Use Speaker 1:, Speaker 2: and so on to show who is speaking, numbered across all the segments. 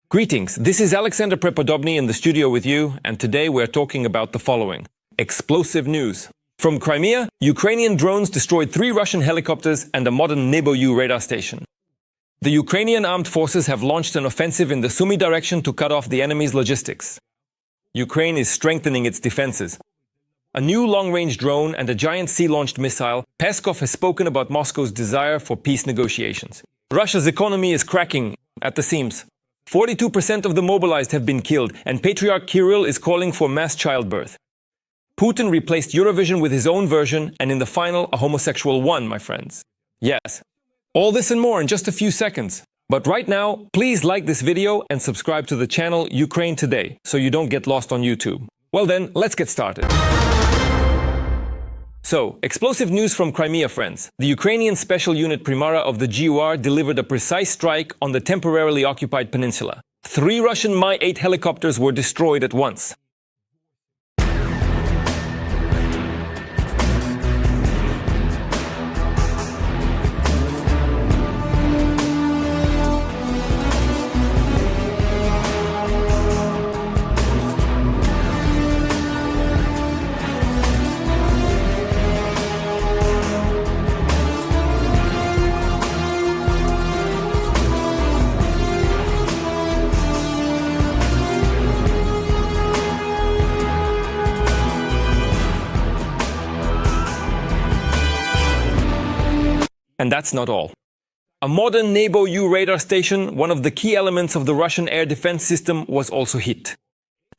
Speaker 1: Greetings, this is Alexander Prepodobny in the studio with you, and today we're talking about the following. Explosive news. From Crimea, Ukrainian drones destroyed 3 Russian helicopters and a modern Nebo-U radar station. The Ukrainian armed forces have launched an offensive in the Sumy direction to cut off the enemy's logistics. Ukraine is strengthening its defenses. A new long-range drone and a giant sea-launched missile, Peskov has spoken about Moscow's desire for peace negotiations. Russia's economy is cracking at the seams. 42% of the mobilized have been killed, and Patriarch Kirill is calling for mass childbirth. Putin replaced Eurovision with his own version, and in the final, a homosexual won, my friends. Yes. All this and more in just a few seconds. But right now, please like this video and subscribe to the channel Ukraine Today, so you don't get lost on YouTube. Well then, let's get started. So, explosive news from Crimea, friends. The Ukrainian Special Unit Primara of the GUR delivered a precise strike on the temporarily occupied peninsula. 3 Russian Mi-8 helicopters were destroyed at once. And that's not all. A modern Nebo-U radar station, one of the key elements of the Russian air defense system, was also hit.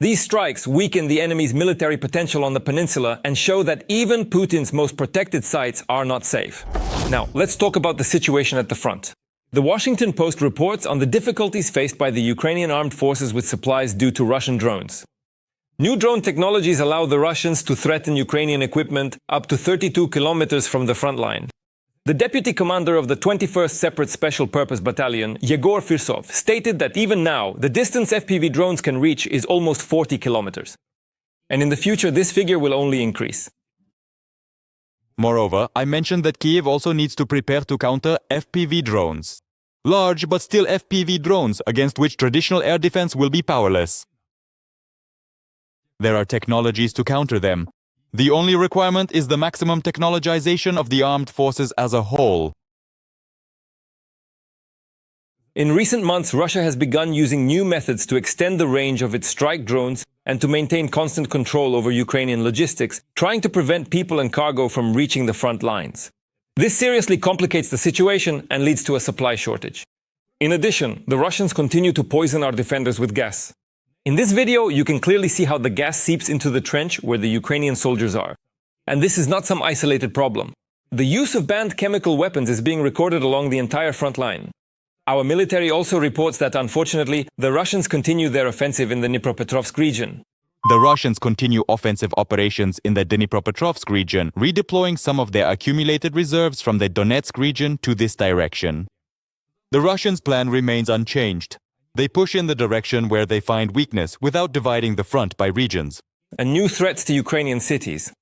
Speaker 1: These strikes weaken the enemy's military potential on the peninsula and show that even Putin's most protected sites are not safe. Now, let's talk about the situation at the front. The Washington Post reports on the difficulties faced by the Ukrainian armed forces with supplies due to Russian drones. New drone technologies allow the Russians to threaten Ukrainian equipment up to 32 kilometers from the front line. The deputy commander of the 21st Separate Special Purpose Battalion, Yegor Firsov, stated that even now, the distance FPV drones can reach is almost 40 kilometers. And in the future, this figure will only increase.
Speaker 2: Moreover, I mentioned that Kiev also needs to prepare to counter FPV drones. Large but still FPV drones against which traditional air defense will be powerless. There are technologies to counter them. The only requirement is the maximum technologization of the armed forces as a whole.
Speaker 1: In recent months, Russia has begun using new methods to extend the range of its strike drones and to maintain constant control over Ukrainian logistics, trying to prevent people and cargo from reaching the front lines. This seriously complicates the situation and leads to a supply shortage. In addition, the Russians continue to poison our defenders with gas. In this video, you can clearly see how the gas seeps into the trench where the Ukrainian soldiers are. And this is not some isolated problem. The use of banned chemical weapons is being recorded along the entire front line. Our military also reports that, unfortunately, the Russians continue their offensive in the Dnipropetrovsk region.
Speaker 2: The Russians continue offensive operations in the Dnipropetrovsk region, redeploying some of their accumulated reserves from the Donetsk region to this direction. The Russians' plan remains unchanged. They push in the direction where they find weakness without dividing the front by regions.
Speaker 1: And new threats to Ukrainian cities.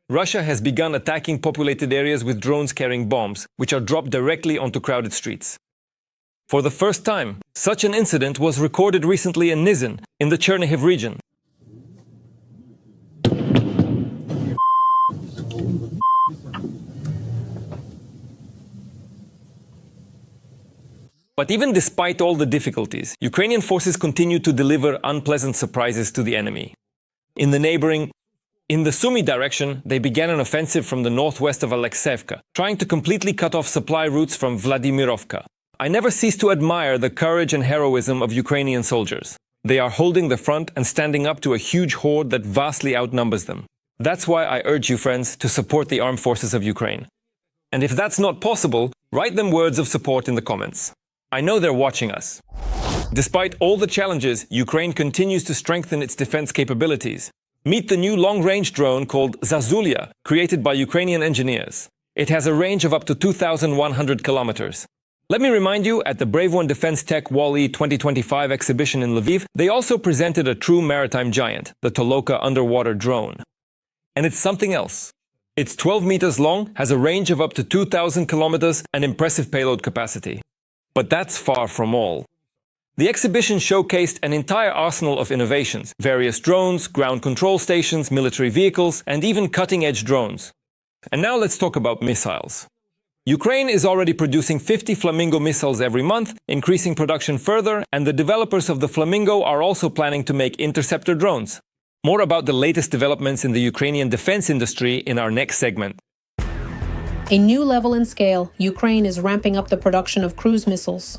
Speaker 1: Russia has begun attacking populated areas with drones carrying bombs, which are dropped directly onto crowded streets. For the first time, such an incident was recorded recently in Nizhyn, in the Chernihiv region. But even despite all the difficulties, Ukrainian forces continue to deliver unpleasant surprises to the enemy. In the Sumy direction, they began an offensive from the northwest of Alexeyevka, trying to completely cut off supply routes from Vladimirovka. I never cease to admire the courage and heroism of Ukrainian soldiers. They are holding the front and standing up to a huge horde that vastly outnumbers them. That's why I urge you, friends, to support the armed forces of Ukraine. And if that's not possible, write them words of support in the comments. I know they're watching us. Despite all the challenges, Ukraine continues to strengthen its defense capabilities. Meet the new long-range drone called Zozulya, created by Ukrainian engineers. It has a range of up to 2,100 kilometers. Let me remind you, at the Brave One Defense Tech Wall-E 2025 exhibition in Lviv, they also presented a true maritime giant, the Toloka underwater drone. And it's something else. It's 12 meters long, has a range of up to 2,000 kilometers, and impressive payload capacity. But that's far from all. The exhibition showcased an entire arsenal of innovations: various drones, ground control stations, military vehicles, and even cutting-edge drones. And now let's talk about missiles. Ukraine is already producing 50 Flamingo missiles every month, increasing production further, and the developers of the Flamingo are also planning to make interceptor drones. More about the latest developments in the Ukrainian defense industry in our next segment.
Speaker 3: A new level in scale, Ukraine is ramping up the production of cruise missiles.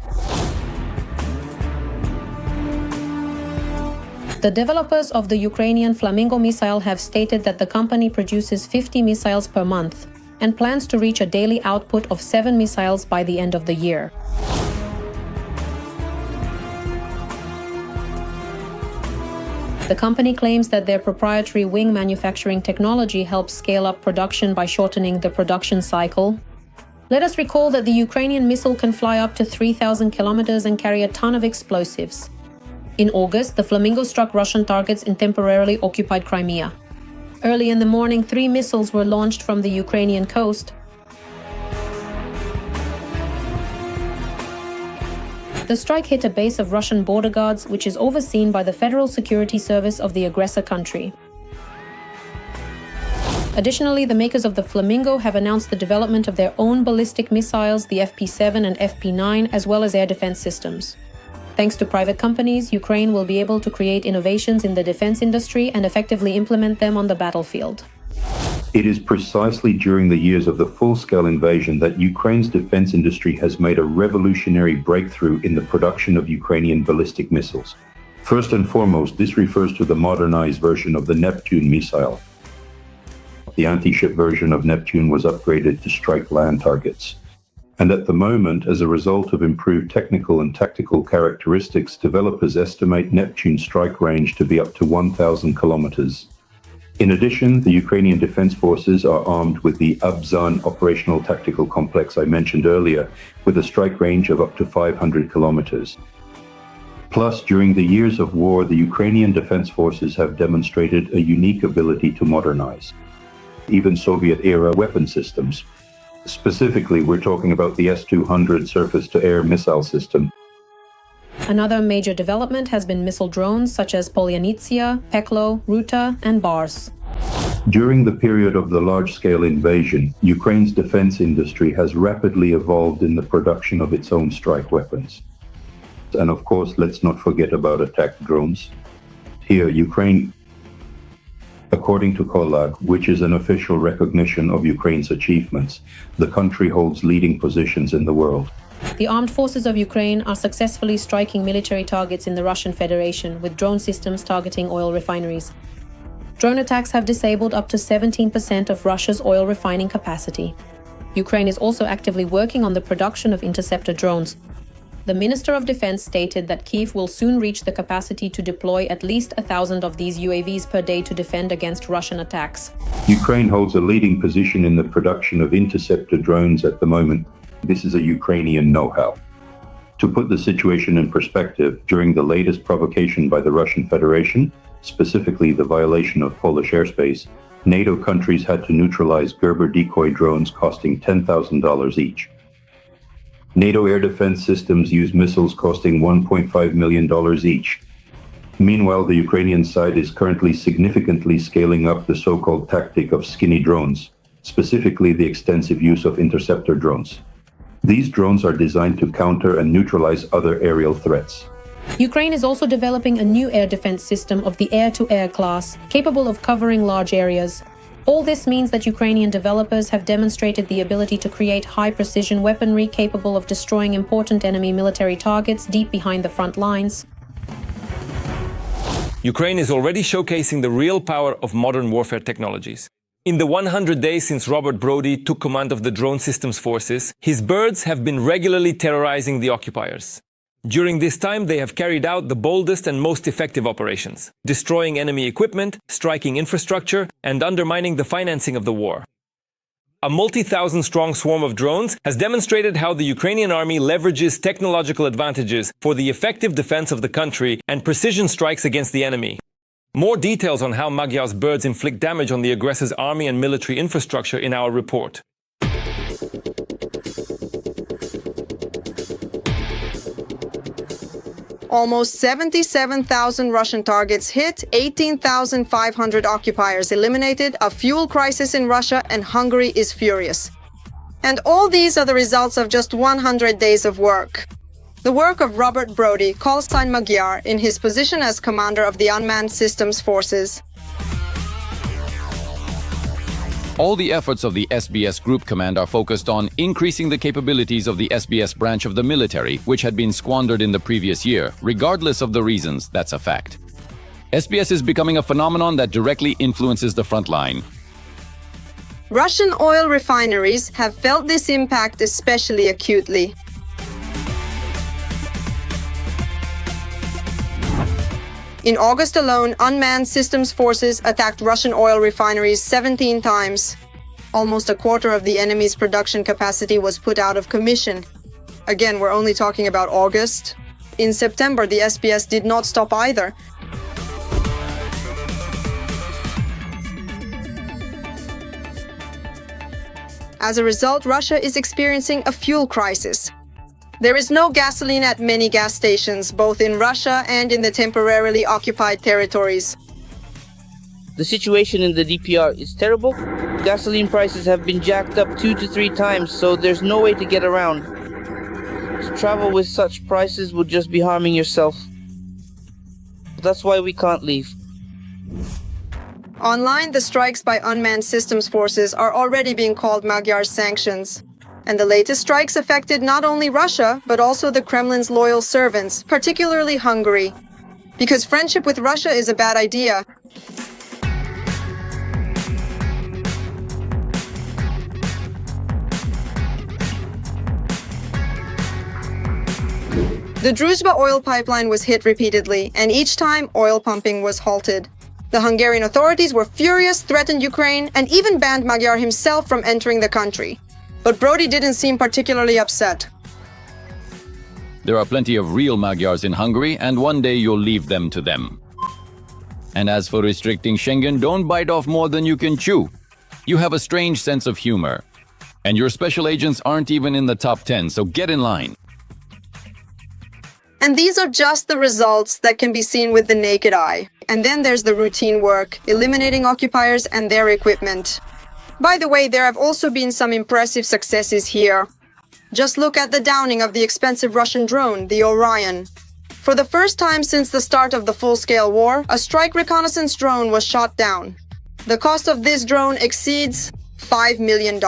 Speaker 3: The developers of the Ukrainian Flamingo missile have stated that the company produces 50 missiles per month and plans to reach a daily output of 7 missiles by the end of the year. The company claims that their proprietary wing manufacturing technology helps scale up production by shortening the production cycle. Let us recall that the Ukrainian missile can fly up to 3,000 kilometers and carry a ton of explosives. In August, the Flamingo struck Russian targets in temporarily occupied Crimea. Early in the morning, 3 missiles were launched from the Ukrainian coast. The strike hit a base of Russian border guards, which is overseen by the Federal Security Service of the aggressor country. Additionally, the makers of the Flamingo have announced the development of their own ballistic missiles, the FP-7 and FP-9, as well as air defense systems. Thanks to private companies, Ukraine will be able to create innovations in the defense industry and effectively implement them on the battlefield.
Speaker 4: It is precisely during the years of the full-scale invasion that Ukraine's defense industry has made a revolutionary breakthrough in the production of Ukrainian ballistic missiles. First and foremost, this refers to the modernized version of the Neptune missile. The anti-ship version of Neptune was upgraded to strike land targets. And at the moment, as a result of improved technical and tactical characteristics, developers estimate Neptune's strike range to be up to 1,000 kilometers. In addition, the Ukrainian Defense Forces are armed with the Abzan operational tactical complex I mentioned earlier, with a strike range of up to 500 kilometers. Plus, during the years of war, the Ukrainian Defense Forces have demonstrated a unique ability to modernize, even Soviet-era weapon systems. Specifically, we're talking about the S-200 surface-to-air missile system.
Speaker 3: Another major development has been missile drones such as Polyanitsia, Peklo, Ruta, and Bars.
Speaker 4: During the period of the large-scale invasion, Ukraine's defense industry has rapidly evolved in the production of its own strike weapons. And of course, let's not forget about attack drones. Here, Ukraine, according to Kolag, which is an official recognition of Ukraine's achievements, the country holds leading positions in the world.
Speaker 3: The armed forces of Ukraine are successfully striking military targets in the Russian Federation with drone systems targeting oil refineries. Drone attacks have disabled up to 17% of Russia's oil refining capacity. Ukraine is also actively working on the production of interceptor drones. The Minister of Defense stated that Kyiv will soon reach the capacity to deploy at least 1,000 of these UAVs per day to defend against Russian attacks.
Speaker 4: Ukraine holds a leading position in the production of interceptor drones at the moment. This is a Ukrainian know-how. To put the situation in perspective, during the latest provocation by the Russian Federation, specifically the violation of Polish airspace, NATO countries had to neutralize Gerber decoy drones costing $10,000 each. NATO air defense systems use missiles costing $1.5 million each. Meanwhile, the Ukrainian side is currently significantly scaling up the so-called tactic of skinny drones, specifically the extensive use of interceptor drones. These drones are designed to counter and neutralize other aerial threats.
Speaker 3: Ukraine is also developing a new air defense system of the air-to-air class, capable of covering large areas. All this means that Ukrainian developers have demonstrated the ability to create high-precision weaponry capable of destroying important enemy military targets deep behind the front lines.
Speaker 1: Ukraine is already showcasing the real power of modern warfare technologies. In the 100 days since Robert Brovdi took command of the drone systems forces, his birds have been regularly terrorizing the occupiers. During this time, they have carried out the boldest and most effective operations, destroying enemy equipment, striking infrastructure, and undermining the financing of the war. A multi-thousand-strong swarm of drones has demonstrated how the Ukrainian army leverages technological advantages for the effective defense of the country and precision strikes against the enemy. More details on how Magyar's birds inflict damage on the aggressor's army and military infrastructure in our report.
Speaker 5: Almost 77,000 Russian targets hit, 18,500 occupiers eliminated, a fuel crisis in Russia, and Hungary is furious. And all these are the results of just 100 days of work. The work of Robert Brovdi, call sign Magyar, in his position as commander of the unmanned systems forces.
Speaker 6: All the efforts of the SBS Group Command are focused on increasing the capabilities of the SBS branch of the military, which had been squandered in the previous year. Regardless of the reasons, that's a fact. SBS is becoming a phenomenon that directly influences the front line.
Speaker 5: Russian oil refineries have felt this impact especially acutely. In August alone, unmanned systems forces attacked Russian oil refineries 17 times. Almost a quarter of the enemy's production capacity was put out of commission. Again, we're only talking about August. In September, the SBS did not stop either. As a result, Russia is experiencing a fuel crisis. There is no gasoline at many gas stations, both in Russia and in the temporarily occupied territories.
Speaker 7: The situation in the DPR is terrible. Gasoline prices have been jacked up 2 to 3 times, so there's no way to get around. To travel with such prices would just be harming yourself. That's why we can't leave.
Speaker 5: Online, the strikes by unmanned systems forces are already being called Magyar sanctions. And the latest strikes affected not only Russia, but also the Kremlin's loyal servants, particularly Hungary. Because friendship with Russia is a bad idea. The Druzhba oil pipeline was hit repeatedly, and each time oil pumping was halted. The Hungarian authorities were furious, threatened Ukraine, and even banned Magyar himself from entering the country. But Brovdi didn't seem particularly upset.
Speaker 6: There are plenty of real Magyars in Hungary, and one day you'll leave them to them. And as for restricting Schengen, don't bite off more than you can chew. You have a strange sense of humor. And your special agents aren't even in the top 10, so get in line.
Speaker 5: And these are just the results that can be seen with the naked eye. And then there's the routine work, eliminating occupiers and their equipment. By the way, there have also been some impressive successes here. Just look at the downing of the expensive Russian drone, the Orion. For the first time since the start of the full-scale war, a strike reconnaissance drone was shot down. The cost of this drone exceeds $5 million.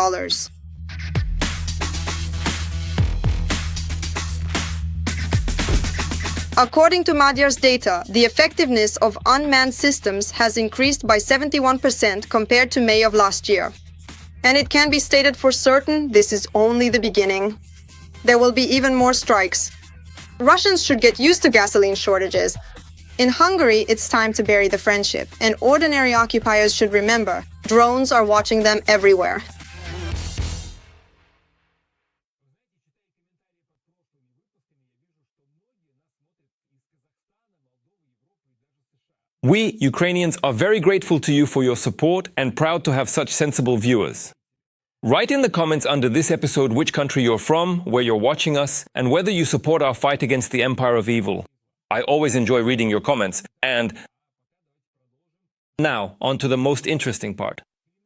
Speaker 5: According to Magyar's data, the effectiveness of unmanned systems has increased by 71% compared to May of last year. And it can be stated for certain, this is only the beginning. There will be even more strikes. Russians should get used to gasoline shortages. In Hungary, it's time to bury the friendship, and ordinary occupiers should remember, drones are watching them everywhere.
Speaker 1: We, Ukrainians, are very grateful to you for your support and proud to have such sensible viewers. Write in the comments under this episode which country you're from, where you're watching us, and whether you support our fight against the empire of evil. I always enjoy reading your comments. And now, on to the most interesting part.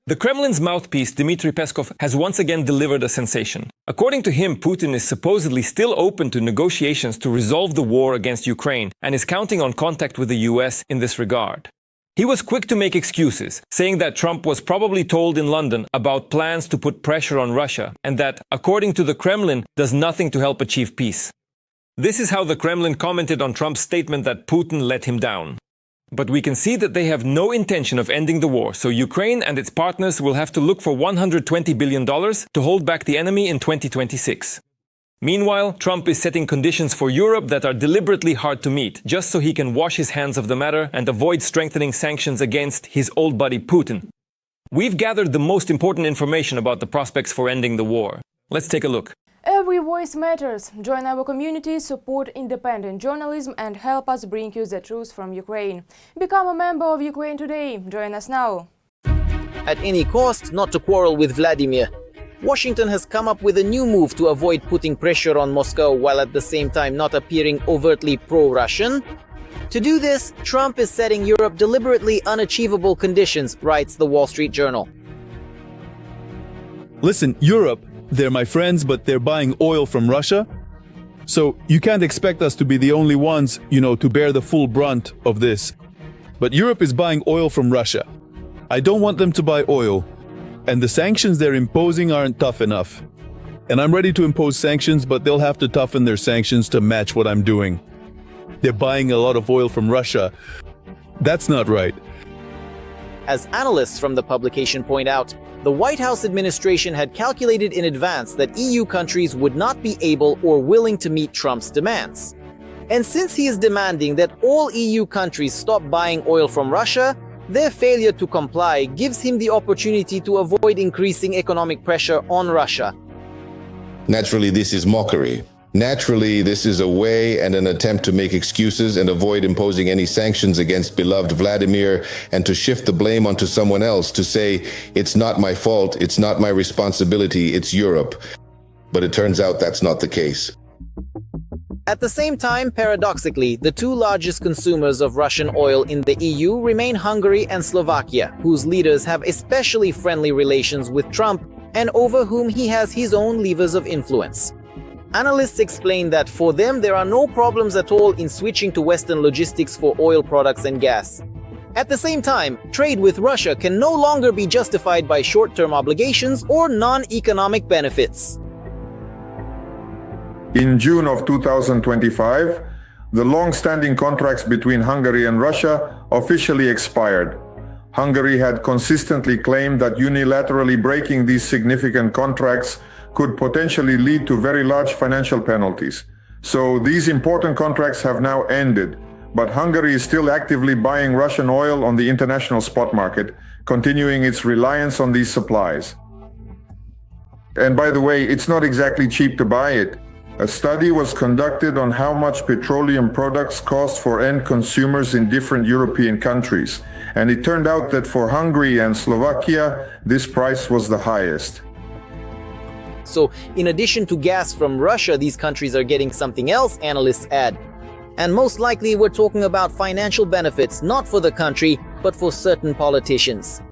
Speaker 1: The Kremlin's mouthpiece, Dmitry Peskov, has once again delivered a sensation. According to him, Putin is supposedly still open to negotiations to resolve the war against Ukraine and is counting on contact with the US in this regard. He was quick to make excuses, saying that Trump was probably told in London about plans to put pressure on Russia and that, according to the Kremlin, does nothing to help achieve peace. This is how the Kremlin commented on Trump's statement that Putin let him down. But we can see that they have no intention of ending the war, so Ukraine and its partners will have to look for $120 billion to hold back the enemy in 2026. Meanwhile, Trump is setting conditions for Europe that are deliberately hard to meet, just so he can wash his hands of the matter and avoid strengthening sanctions against his old buddy Putin. We've gathered the most important information about the prospects for ending the war. Let's take a look.
Speaker 8: Every voice matters. Join our community, support independent journalism and help us bring you the truth from Ukraine. Become a member of Ukraine today. Join us now.
Speaker 9: At any cost, not to quarrel with Vladimir. Washington has come up with a new move to avoid putting pressure on Moscow while at the same time not appearing overtly pro-Russian. To do this, Trump is setting Europe deliberately unachievable conditions, writes the Wall Street Journal.
Speaker 10: Listen, Europe, they're my friends, but they're buying oil from Russia. So you can't expect us to be the only ones, to bear the full brunt of this. But Europe is buying oil from Russia. I don't want them to buy oil. And the sanctions they're imposing aren't tough enough. And I'm ready to impose sanctions, but they'll have to toughen their sanctions to match what I'm doing. They're buying a lot of oil from Russia. That's not right.
Speaker 9: As analysts from the publication point out, the White House administration had calculated in advance that EU countries would not be able or willing to meet Trump's demands. And since he is demanding that all EU countries stop buying oil from Russia, their failure to comply gives him the opportunity to avoid increasing economic pressure on Russia.
Speaker 11: Naturally, this is mockery. Naturally, this is a way and an attempt to make excuses and avoid imposing any sanctions against beloved Vladimir and to shift the blame onto someone else, to say, it's not my fault, it's not my responsibility, it's Europe. But it turns out that's not the case.
Speaker 9: At the same time, paradoxically, the two largest consumers of Russian oil in the EU remain Hungary and Slovakia, whose leaders have especially friendly relations with Trump and over whom he has his own levers of influence. Analysts explain that for them there are no problems at all in switching to Western logistics for oil products and gas. At the same time, trade with Russia can no longer be justified by short-term obligations or non-economic benefits.
Speaker 12: In June of 2025, the long-standing contracts between Hungary and Russia officially expired. Hungary had consistently claimed that unilaterally breaking these significant contracts could potentially lead to very large financial penalties. So these important contracts have now ended, but Hungary is still actively buying Russian oil on the international spot market, continuing its reliance on these supplies. And by the way, it's not exactly cheap to buy it. A study was conducted on how much petroleum products cost for end consumers in different European countries, and it turned out that for Hungary and Slovakia, this price was the highest.
Speaker 9: So, in addition to gas from Russia, these countries are getting something else, analysts add. And most likely we're talking about financial benefits, not for the country, but for certain politicians.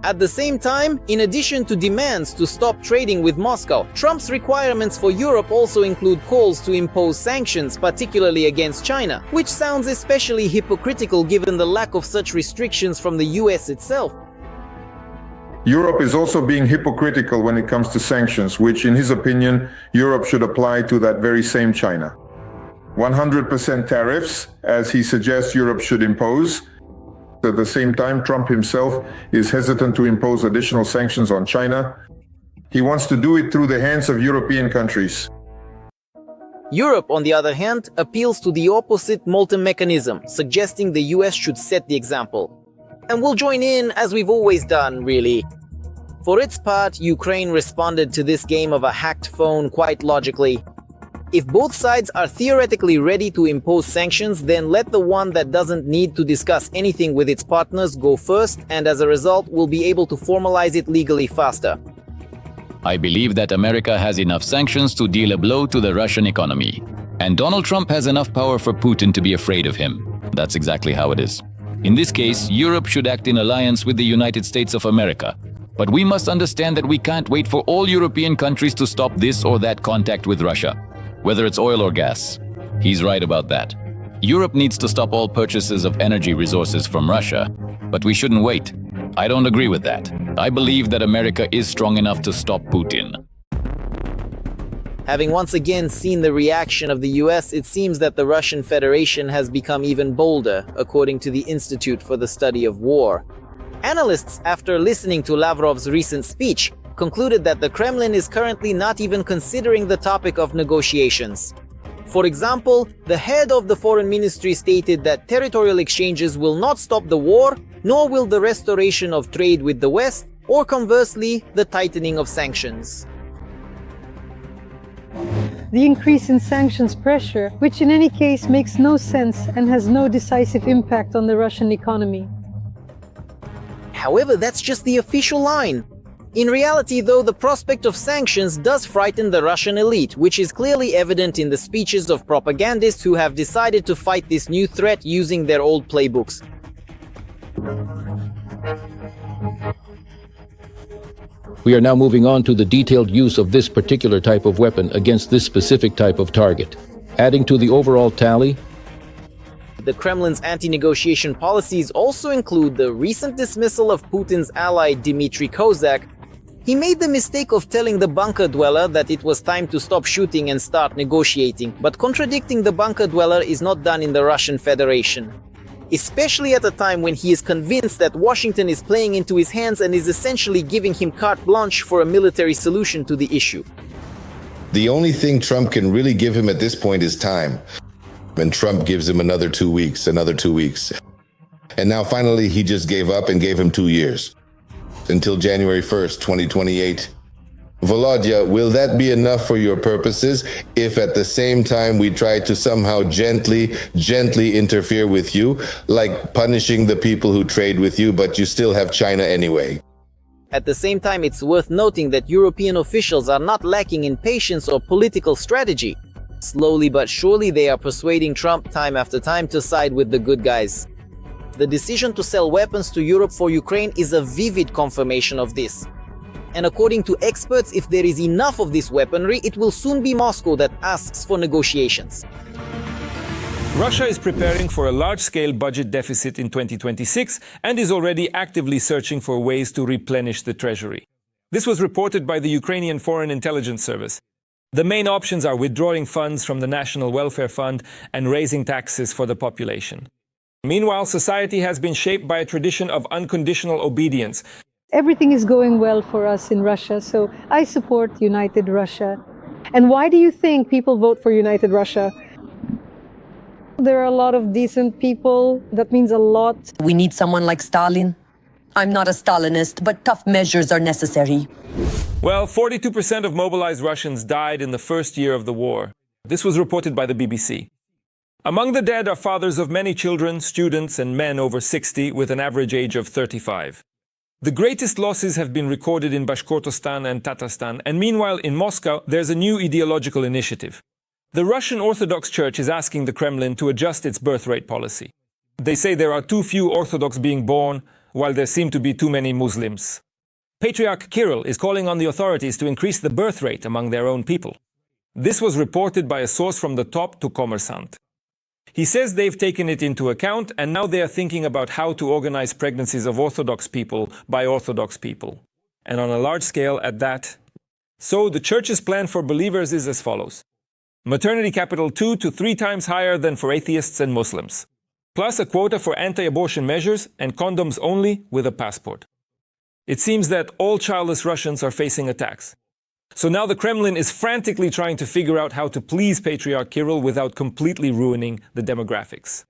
Speaker 9: At the same time, in addition to demands to stop trading with Moscow, Trump's requirements for Europe also include calls to impose sanctions, particularly against China, which sounds especially hypocritical given the lack of such restrictions from the US itself.
Speaker 12: Europe is also being hypocritical when it comes to sanctions, which, in his opinion, Europe should apply to that very same China. 100% tariffs, as he suggests Europe should impose. At the same time, Trump himself is hesitant to impose additional sanctions on China. He wants to do it through the hands of European countries.
Speaker 9: Europe, on the other hand, appeals to the opposite molten mechanism, suggesting the US should set the example. And we'll join in, as we've always done, really. For its part, Ukraine responded to this game of a hacked phone quite logically. If both sides are theoretically ready to impose sanctions, then let the one that doesn't need to discuss anything with its partners go first, and as a result, we'll be able to formalize it legally faster.
Speaker 6: I believe that America has enough sanctions to deal a blow to the Russian economy. And Donald Trump has enough power for Putin to be afraid of him. That's exactly how it is. In this case, Europe should act in alliance with the United States of America. But we must understand that we can't wait for all European countries to stop this or that contact with Russia, whether it's oil or gas. He's right about that. Europe needs to stop all purchases of energy resources from Russia, but we shouldn't wait. I don't agree with that. I believe that America is strong enough to stop Putin.
Speaker 9: Having once again seen the reaction of the US, it seems that the Russian Federation has become even bolder, according to the Institute for the Study of War. Analysts, after listening to Lavrov's recent speech, concluded that the Kremlin is currently not even considering the topic of negotiations. For example, the head of the foreign ministry stated that territorial exchanges will not stop the war, nor will the restoration of trade with the West, or conversely, the tightening of sanctions.
Speaker 13: The increase in sanctions pressure, which in any case makes no sense and has no decisive impact on the Russian economy.
Speaker 9: However, that's just the official line. In reality, though, the prospect of sanctions does frighten the Russian elite, which is clearly evident in the speeches of propagandists who have decided to fight this new threat using their old playbooks.
Speaker 14: We are now moving on to the detailed use of this particular type of weapon against this specific type of target. Adding to the overall tally,
Speaker 9: the Kremlin's anti-negotiation policies also include the recent dismissal of Putin's ally Dmitry Kozak. He made the mistake of telling the bunker dweller that it was time to stop shooting and start negotiating, but contradicting the bunker dweller is not done in the Russian Federation. Especially at a time when he is convinced that Washington is playing into his hands and is essentially giving him carte blanche for a military solution to the issue.
Speaker 11: The only thing Trump can really give him at this point is time. And Trump gives him another 2 weeks, another 2 weeks. And now finally he just gave up and gave him 2 years. Until January 1st, 2028. Volodya, will that be enough for your purposes if at the same time we try to somehow gently interfere with you, like punishing the people who trade with you, but you still have China anyway?
Speaker 9: At the same time, it's worth noting that European officials are not lacking in patience or political strategy. Slowly but surely they are persuading Trump time after time to side with the good guys. The decision to sell weapons to Europe for Ukraine is a vivid confirmation of this. And according to experts, if there is enough of this weaponry, it will soon be Moscow that asks for negotiations.
Speaker 1: Russia is preparing for a large-scale budget deficit in 2026 and is already actively searching for ways to replenish the treasury. This was reported by the Ukrainian Foreign Intelligence Service. The main options are withdrawing funds from the National Welfare Fund and raising taxes for the population. Meanwhile, society has been shaped by a tradition of unconditional obedience.
Speaker 13: Everything is going well for us in Russia, so I support United Russia. And why do you think people vote for United Russia? There are a lot of decent people. That means a lot.
Speaker 15: We need someone like Stalin. I'm not a Stalinist, but tough measures are necessary.
Speaker 1: Well, 42% of mobilized Russians died in the first year of the war. This was reported by the BBC. Among the dead are fathers of many children, students, and men over 60 with an average age of 35. The greatest losses have been recorded in Bashkortostan and Tatarstan, and meanwhile in Moscow there's a new ideological initiative. The Russian Orthodox Church is asking the Kremlin to adjust its birth rate policy. They say there are too few Orthodox being born, while there seem to be too many Muslims. Patriarch Kirill is calling on the authorities to increase the birth rate among their own people. This was reported by a source from the top to Kommersant. He says they've taken it into account and now they are thinking about how to organize pregnancies of Orthodox people by Orthodox people. And on a large scale at that. So the Church's plan for believers is as follows. Maternity capital 2 to 3 times higher than for atheists and Muslims. Plus a quota for anti-abortion measures and condoms only with a passport. It seems that all childless Russians are facing attacks. So now the Kremlin is frantically trying to figure out how to please Patriarch Kirill without completely ruining the demographics.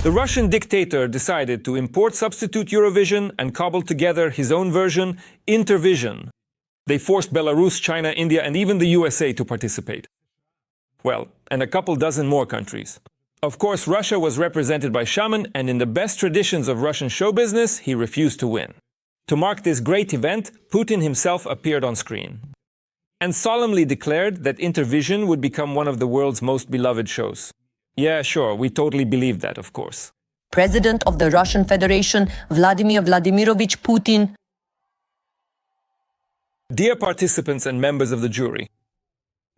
Speaker 1: The Russian dictator decided to import substitute Eurovision and cobble together his own version, Intervision. They forced Belarus, China, India, and even the USA to participate. Well, and a couple dozen more countries. Of course, Russia was represented by Shaman, and in the best traditions of Russian show business, he refused to win. To mark this great event, Putin himself appeared on screen and solemnly declared that Intervision would become one of the world's most beloved shows. Yeah, sure, we totally believe that, of course.
Speaker 15: President of the Russian Federation, Vladimir Vladimirovich Putin.
Speaker 1: Dear participants and members of the jury,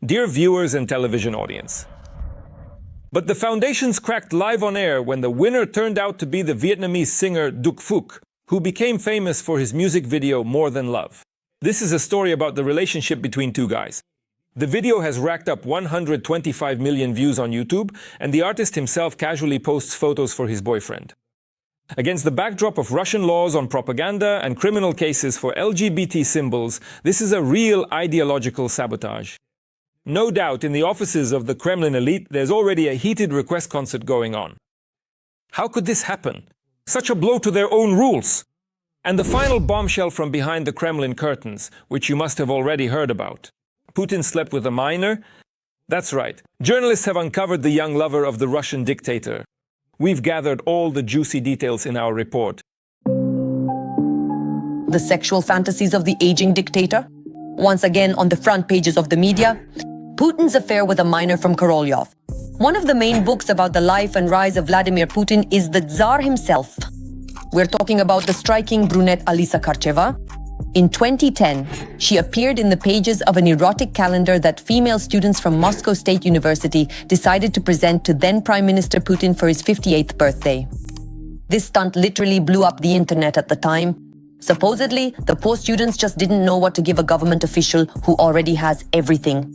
Speaker 1: dear viewers and television audience. But the foundations cracked live on air when the winner turned out to be the Vietnamese singer Duc Phuc, who became famous for his music video More Than Love. This is a story about the relationship between two guys. The video has racked up 125 million views on YouTube, and the artist himself casually posts photos for his boyfriend. Against the backdrop of Russian laws on propaganda and criminal cases for LGBT symbols, this is a real ideological sabotage. No doubt in the offices of the Kremlin elite there's already a heated request concert going on. How could this happen? Such a blow to their own rules! And the final bombshell from behind the Kremlin curtains, which you must have already heard about. Putin slept with a minor? That's right. Journalists have uncovered the young lover of the Russian dictator. We've gathered all the juicy details in our report.
Speaker 15: the sexual fantasies of the aging dictator. Once again on the front pages of the media, Putin's affair with a minor from Korolyov. One of the main books about the life and rise of Vladimir Putin is the Tsar himself. We're talking about the striking brunette Alisa Karcheva. In 2010, she appeared in the pages of an erotic calendar that female students from Moscow State University decided to present to then Prime Minister Putin for his 58th birthday. This stunt literally blew up the internet at the time. Supposedly, the poor students just didn't know what to give a government official who already has everything.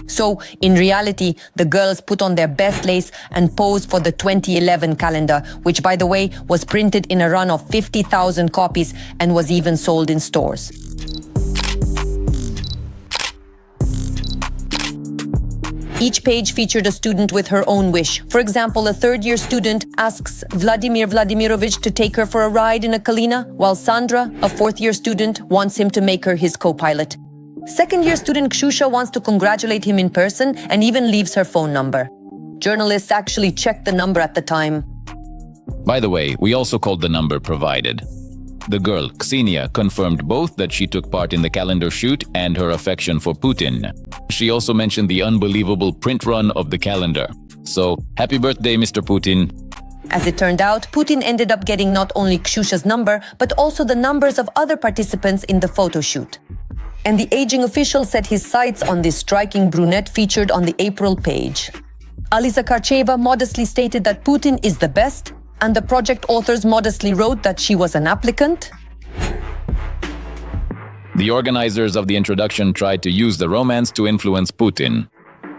Speaker 15: So, in reality, the girls put on their best lace and posed for the 2011 calendar, which, by the way, was printed in a run of 50,000 copies and was even sold in stores. Each page featured a student with her own wish. For example, a third-year student asks Vladimir Vladimirovich to take her for a ride in a Kalina, while Sandra, a fourth-year student, wants him to make her his co-pilot. Second-year student Kshusha wants to congratulate him in person and even leaves her phone number. Journalists actually checked the number at the time.
Speaker 6: By the way, we also called the number provided. The girl, Ksenia, confirmed both that she took part in the calendar shoot and her affection for Putin. She also mentioned the unbelievable print run of the calendar. So, happy birthday, Mr. Putin.
Speaker 15: As it turned out, Putin ended up getting not only Kshusha's number, but also the numbers of other participants in the photo shoot. And the aging official set his sights on this striking brunette featured on the April page. Alisa Karcheva modestly stated that Putin is the best, and the project authors modestly wrote that she was an applicant.
Speaker 6: The organizers of the introduction tried to use the romance to influence Putin.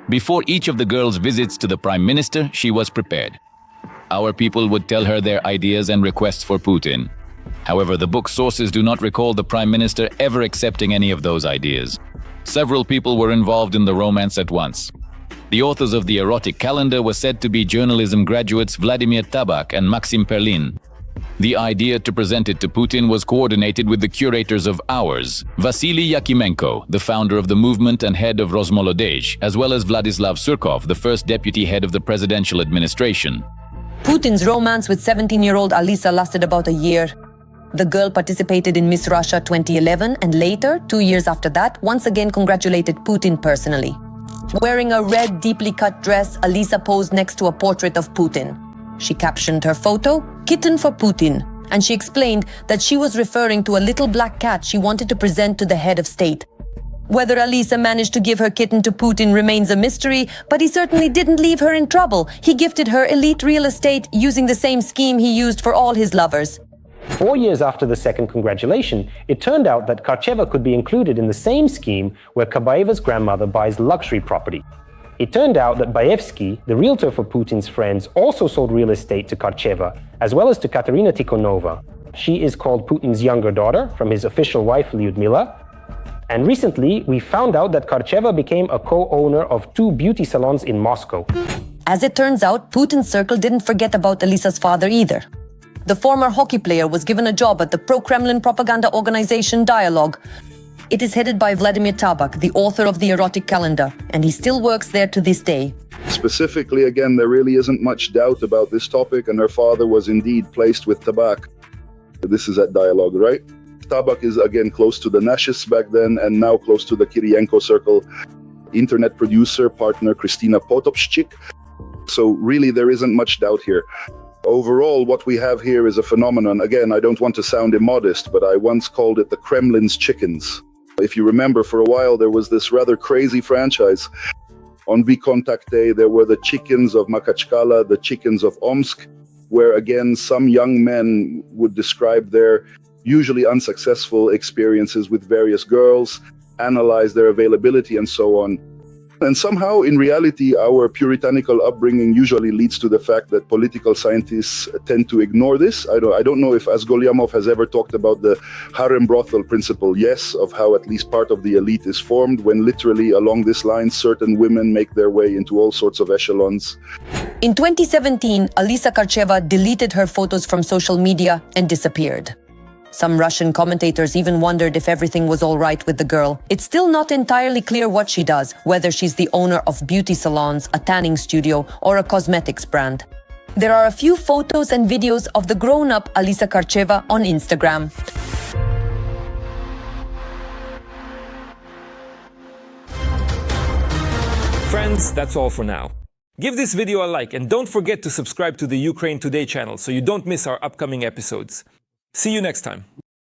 Speaker 6: Before each of the girls' visits to the Prime Minister, she was prepared. Our people would tell her their ideas and requests for Putin. However, the book's sources do not recall the Prime Minister ever accepting any of those ideas. Several people were involved in the romance at once. The authors of the erotic calendar were said to be journalism graduates Vladimir Tabak and Maxim Perlin. The idea to present it to Putin was coordinated with the curators of Hours, Vasily Yakimenko, the founder of the movement and head of Rosmolodej, as well as Vladislav Surkov, the first deputy head of the presidential administration.
Speaker 15: Putin's romance with 17-year-old Alisa lasted about a year. The girl participated in Miss Russia 2011 and later, 2 years after that, once again congratulated Putin personally. Wearing a red, deeply cut dress, Alisa posed next to a portrait of Putin. She captioned her photo, "Kitten for Putin," and she explained that she was referring to a little black cat she wanted to present to the head of state. Whether Alisa managed to give her kitten to Putin remains a mystery, but he certainly didn't leave her in trouble. He gifted her elite real estate using the same scheme he used for all his lovers.
Speaker 16: 4 years after the second congratulation, it turned out that Karcheva could be included in the same scheme where Kabaeva's grandmother buys luxury property. It turned out that Baevsky, the realtor for Putin's friends, also sold real estate to Karcheva, as well as to Katerina Tikhonova. She is called Putin's younger daughter, from his official wife Lyudmila. And recently, we found out that Karcheva became a co-owner of 2 beauty salons in Moscow.
Speaker 15: As it turns out, Putin's circle didn't forget about Alisa's father either. The former hockey player was given a job at the pro-Kremlin propaganda organization Dialogue. It is headed by Vladimir Tabak, the author of the erotic calendar, and he still works there to this day.
Speaker 17: Specifically, again, there really isn't much doubt about this topic, and her father was indeed placed with Tabak. This is at Dialogue, right? Tabak is, again, close to the Nashists back then, and now close to the Kiriyenko circle. Internet producer, partner Kristina Potopschik. So really, there isn't much doubt here. Overall, what we have here is a phenomenon. Again, I don't want to sound immodest, but I once called it the Kremlin's chickens. If you remember, for a while, there was this rather crazy franchise. On Vkontakte, there were the chickens of Makachkala, the chickens of Omsk, where, again, some young men would describe their usually unsuccessful experiences with various girls, analyze their availability, and so on. And somehow, in reality, our puritanical upbringing usually leads to the fact that political scientists tend to ignore this. I don't know if Asgolyamov has ever talked about the harem brothel principle, yes, of how at least part of the elite is formed, when literally along this line, certain women make their way into all sorts of echelons.
Speaker 15: In 2017, Alisa Karcheva deleted her photos from social media and disappeared. Some Russian commentators even wondered if everything was all right with the girl. It's still not entirely clear what she does, whether she's the owner of beauty salons, a tanning studio, or a cosmetics brand. There are a few photos and videos of the grown-up Alisa Karcheva on Instagram.
Speaker 1: Friends, that's all for now. Give this video a like and don't forget to subscribe to the Ukraine Today channel so you don't miss our upcoming episodes. See you next time.